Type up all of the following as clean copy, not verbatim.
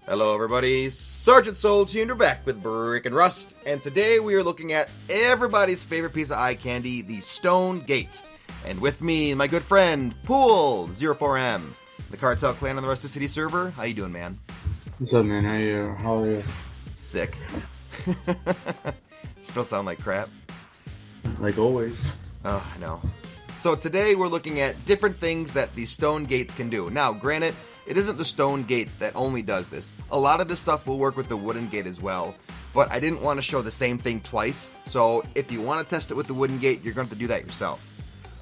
Hello everybody, Sergeant Soul Team, we're back with Brick and Rust, and today we are looking at everybody's favorite piece of eye candy, the Stone Gate. And with me, my good friend, Pool04M, the Cartel Clan on the Rusted City server. How you doing, man? What's up, man? How are you? Sick. Still sound like crap. Like always. Oh, I know. So today we're looking at different things that the Stone Gates can do. Now, granted, it isn't the Stone Gate that only does this. A lot of this stuff will work with the Wooden Gate as well, but I didn't want to show the same thing twice, so if you want to test it with the Wooden Gate, you're going to have to do that yourself.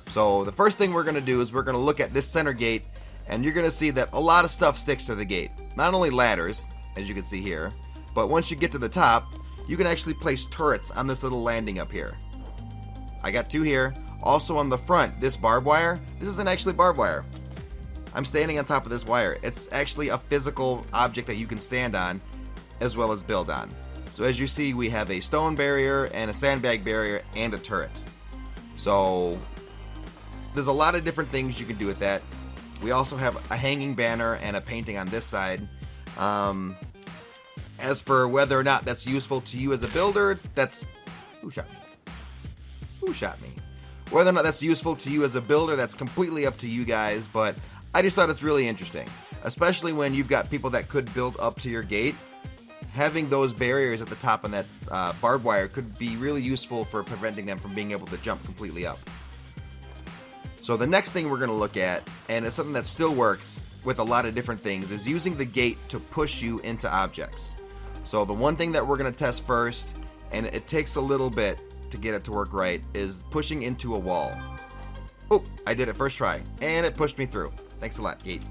So the first thing we're going to do is we're going to look at this center gate, and you're going to see that a lot of stuff sticks to the gate. Not only ladders, as you can see here, but once you get to the top, you can actually place turrets on this little landing up here. I got two here. Also on the front, this barbed wire, this isn't actually barbed wire. I'm standing on top of this wire. It's actually a physical object that you can stand on as well as build on. So as you see, we have a stone barrier and a sandbag barrier and a turret. So there's a lot of different things you can do with that. We also have a hanging banner and a painting on this side. As for whether or not that's useful to you as a builder, that's... Who shot me? Who shot me? Whether or not that's useful to you as a builder, that's completely up to you guys, but I just thought it's really interesting, especially when you've got people that could build up to your gate. Having those barriers at the top on that barbed wire could be really useful for preventing them from being able to jump completely up. So the next thing we're going to look at, and it's something that still works with a lot of different things, is using the gate to push you into objects. So the one thing that we're going to test first, and it takes a little bit to get it to work right, is pushing into a wall. Oh, I did it first try, and it pushed me through. Thanks a lot, gate.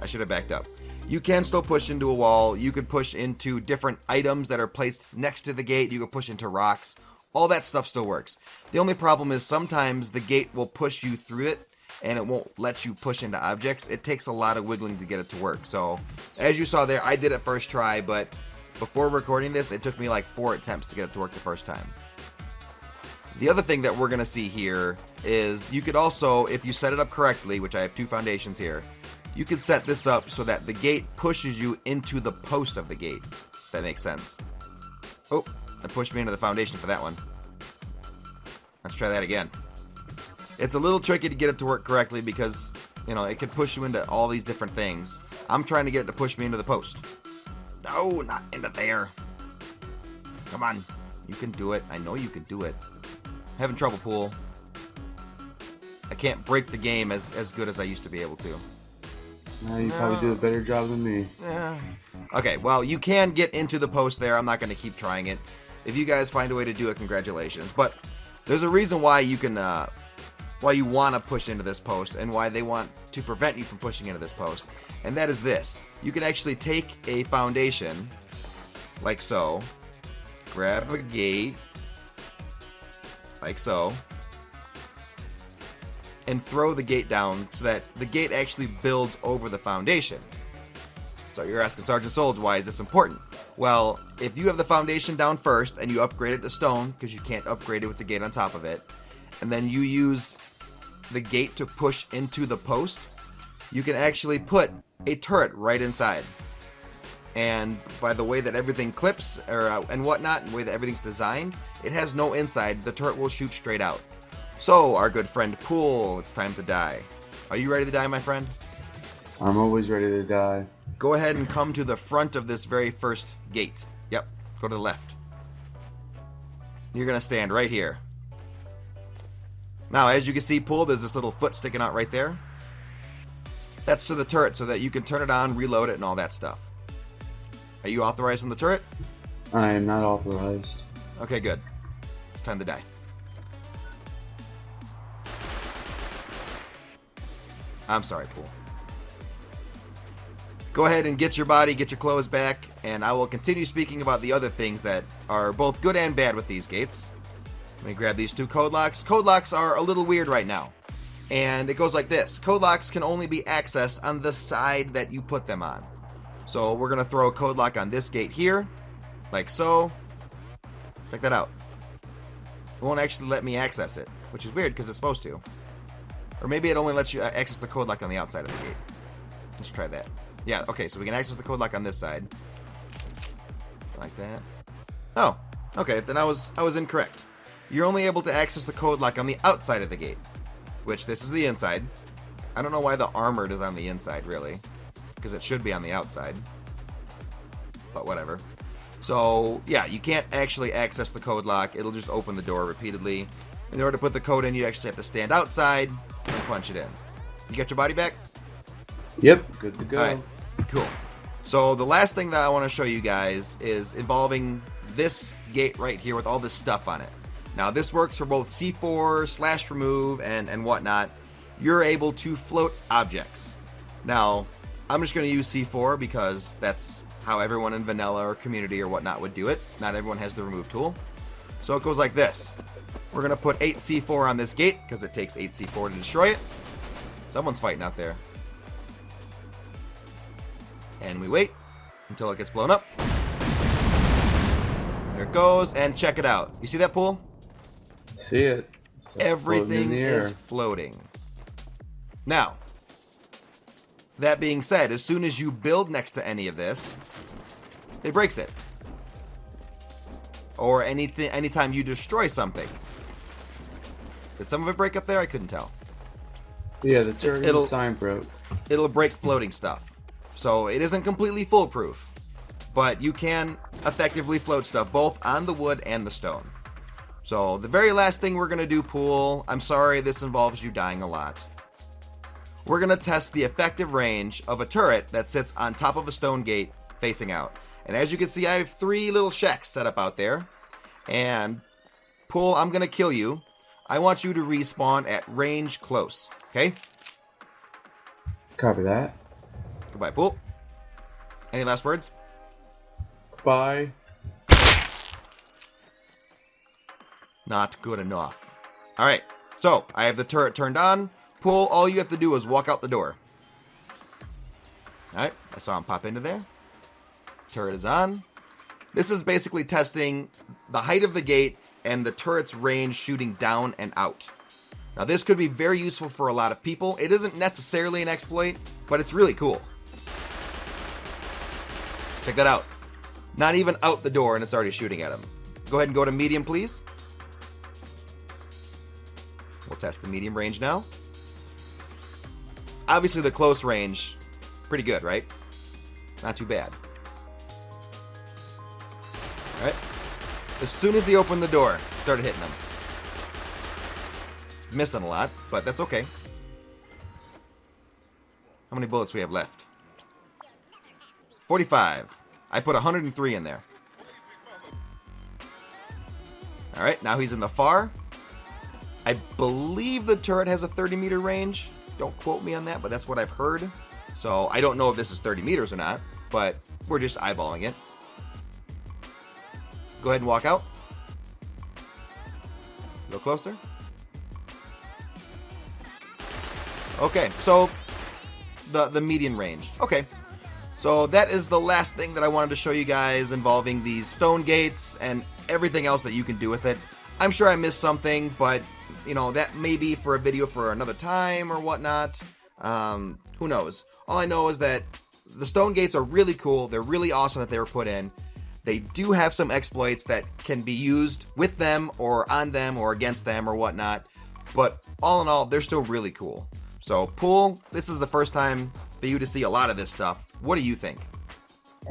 I should have backed up. You can still push into a wall. You could push into different items that are placed next to the gate. You could push into rocks. All that stuff still works. The only problem is sometimes the gate will push you through it, and it won't let you push into objects. It takes a lot of wiggling to get it to work. So, as you saw there, I did it first try, but before recording this, it took me like 4 attempts to get it to work the first time. The other thing that we're going to see here is you could also, if you set it up correctly, which I have 2 foundations here, you could set this up so that the gate pushes you into the post of the gate. If that makes sense. Oh, that pushed me into the foundation for that one. Let's try that again. It's a little tricky to get it to work correctly because, you know, it could push you into all these different things. I'm trying to get it to push me into the post. No, not into there. Come on. You can do it. I know you can do it. Having trouble, Pool. I can't break the game as good as I used to be able to. You probably do a better job than me. Yeah. Okay, well, you can get into the post there. I'm not going to keep trying it. If you guys find a way to do it, congratulations. But there's a reason why you can, why you want to push into this post and why they want to prevent you from pushing into this post. And that is this. You can actually take a foundation, like so, grab a gate, like so, and throw the gate down so that the gate actually builds over the foundation. So you're asking Sergeant Souls, why is this important? Well, if you have the foundation down first and you upgrade it to stone, because you can't upgrade it with the gate on top of it, and then you use the gate to push into the post, you can actually put a turret right inside. And by the way that everything clips and whatnot, and the way that everything's designed, it has no inside. The turret will shoot straight out. So, our good friend Pool, it's time to die. Are you ready to die, my friend? I'm always ready to die. Go ahead and come to the front of this very first gate. Yep, go to the left. You're going to stand right here. Now, as you can see, Pool, there's this little foot sticking out right there. That's to the turret so that you can turn it on, reload it, and all that stuff. Are you authorized on the turret? I am not authorized. Okay, good. It's time to die. I'm sorry, Pool. Go ahead and get your body, get your clothes back, and I will continue speaking about the other things that are both good and bad with these gates. Let me grab these 2 code locks. Code locks are a little weird right now. And it goes like this. Code locks can only be accessed on the side that you put them on. So we're going to throw a code lock on this gate here, like so. Check that out. It won't actually let me access it, which is weird because it's supposed to. Or maybe it only lets you access the code lock on the outside of the gate. Let's try that. Yeah, okay, so we can access the code lock on this side. like that. Oh, okay, then I was incorrect. You're only able to access the code lock on the outside of the gate, which this is the inside. I don't know why the armored is on the inside, really, because it should be on the outside. But whatever. So, yeah, you can't actually access the code lock. It'll just open the door repeatedly. In order to put the code in, you actually have to stand outside and punch it in. You got your body back? Yep, good to go. All right, cool. So the last thing that I want to show you guys is involving this gate right here with all this stuff on it. Now, this works for both C4, slash remove, and whatnot. You're able to float objects. Now, I'm just going to use C4 because that's how everyone in vanilla or community or whatnot would do it. Not everyone has the remove tool. So it goes like this. We're going to put 8 C4 on this gate because it takes 8 C4 to destroy it. Someone's fighting out there. And we wait until it gets blown up. There it goes, and check it out. You see that pool? See it. It's Everything is floating. Now, that being said, as soon as you build next to any of this, it breaks it. Or anytime you destroy something. Did some of it break up there? I couldn't tell. Yeah, the turret sign broke. It'll break floating stuff. So it isn't completely foolproof, but you can effectively float stuff both on the wood and the stone. So the very last thing we're going to do, Pool, I'm sorry this involves you dying a lot. We're going to test the effective range of a turret that sits on top of a stone gate facing out. And as you can see, I have 3 little shacks set up out there. And Pool, I'm going to kill you. I want you to respawn at range close, okay? Copy that. Goodbye, Pool. Any last words? Bye. Not good enough. Alright, so I have the turret turned on. Pool, all you have to do is walk out the door. Alright, I saw him pop into there. Turret is on. This is basically testing the height of the gate and the turret's range shooting down and out. Now this could be very useful for a lot of people. It isn't necessarily an exploit, but it's really cool. Check that out. Not even out the door and it's already shooting at him. Go ahead and go to medium, please. We'll test the medium range now. Obviously the close range, pretty good, right? Not too bad. Alright. As soon as he opened the door, started hitting him. It's missing a lot, but that's okay. How many bullets we have left? 45. I put 103 in there. Alright, now he's in the far. I believe the turret has a 30-meter range. Don't quote me on that, but that's what I've heard. So I don't know if this is 30 meters or not, but we're just eyeballing it. Go ahead and walk out. Go closer. Okay, so the median range. Okay, so that is the last thing that I wanted to show you guys involving these stone gates and everything else that you can do with it. I'm sure I missed something, but you know, that may be for a video for another time or whatnot. Who knows? All I know is that the stone gates are really cool. They're really awesome that they were put in. They do have some exploits that can be used with them or on them or against them or whatnot. But all in all, they're still really cool. So, Pool, this is the first time for you to see a lot of this stuff. What do you think?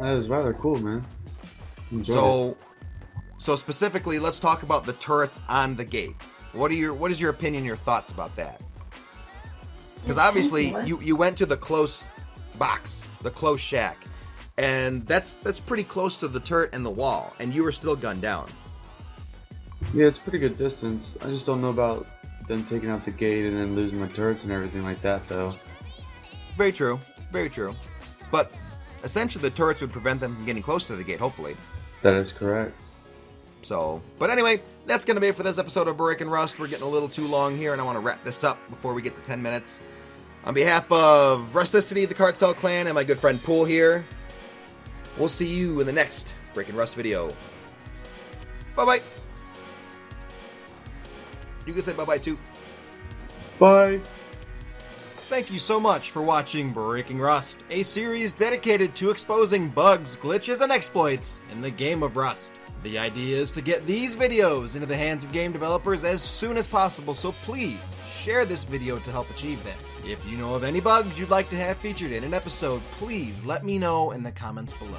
That is rather cool, man. Enjoyed it. So specifically, let's talk about the turrets on the gate. What is your opinion, your thoughts about that? Because obviously, you went to the close box, the close shack, and that's pretty close to the turret and the wall, and you were still gunned down. Yeah, it's pretty good distance. I just don't know about them taking out the gate and then losing my turrets and everything like that, though. Very true. Very true. But essentially, the turrets would prevent them from getting close to the gate, hopefully. That is correct. So, but anyway, that's going to be it for this episode of Brick and Rust. We're getting a little too long here, and I want to wrap this up before we get to 10 minutes. On behalf of Rusticity, the Cartel Clan, and my good friend Pool here, we'll see you in the next Brick and Rust video. Bye-bye. You can say bye-bye, too. Bye. Thank you so much for watching Breaking Rust, a series dedicated to exposing bugs, glitches, and exploits in the game of Rust. The idea is to get these videos into the hands of game developers as soon as possible, so please share this video to help achieve that. If you know of any bugs you'd like to have featured in an episode, please let me know in the comments below.